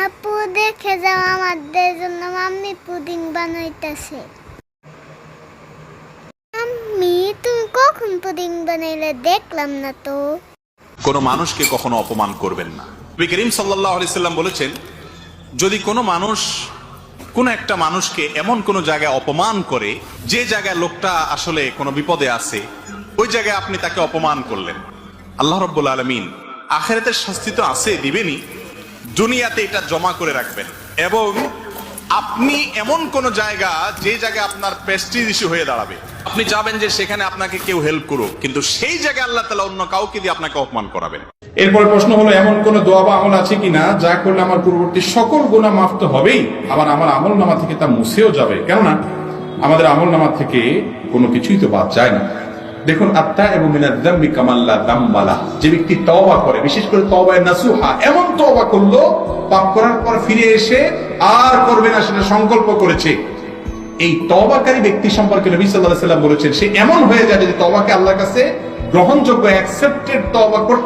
আপু দেখে যাও, আমাদের জন্য মাম্মি পুডিং বানাইতেছে। মাম্মি, তুমি কখন পুডিং বানাইলে? দেখলাম না তো। কোনো মানুষকে কখনো অপমান করবেন না। নবী করিম সাল্লাল্লাহু আলাইহি সাল্লাম বলেছেন, যদি কোনো মানুষ কোন একটা মানুষকে এমন কোন জায়গায় অপমান করে, যে জায়গায় লোকটা আসলে কোনো বিপদে আছে, ওই জায়গায় আপনি তাকে অপমান করলেন, আল্লাহ রাব্বুল আলামিন আখিরাতের শাস্তি তো আছে, দিবেনই, দুনিয়াতে এটা জমা করে রাখবেন। এবং আপনি এমন কোন জায়গা, যে জায়গায় আপনার প্রেস্টিজ ইস্যু হয়ে দাঁড়াবে, আপনি যাবেন যে সেখানে আপনাকে কেউ হেল্প করুক, কিন্তু সেই জায়গায় আল্লাহ তাআলা অন্য কাউকে দিয়ে আপনাকে অপমান করাবেন। এরপরে প্রশ্ন হলো, এমন কোন দোয়া বা আমল আছে কিনা যা করলে আমার পূর্ববর্তী সকল গুনাহ মাফ তো হবেই, আবার আমার আমল নামা থেকে তা মুছেও যাবে? কেননা আমাদের আমল নামা থেকে কোনো কিছুই তো বাদ যায় না। দেখুন, আত্মা এবং মিনাজ যামবি কামাল্লা দামবালা, যে ব্যক্তি তওবা করে, বিশেষ করে তওবায়ে নাসুহা, এমন তওবা করলো পাপ করার পর ফিরে এসে আর করবে না সেটা সংকল্প করেছে, এই তওবাকারী ব্যক্তি সম্পর্কে নবী সাল্লাল্লাহু আলাইহি ওয়াসাল্লাম বলেছেন, সে এমন হয়ে যায় যে তওবাকে আল্লাহর কাছে গ্রহণযোগ্য, অ্যাকসেপ্টেড তওবা করতে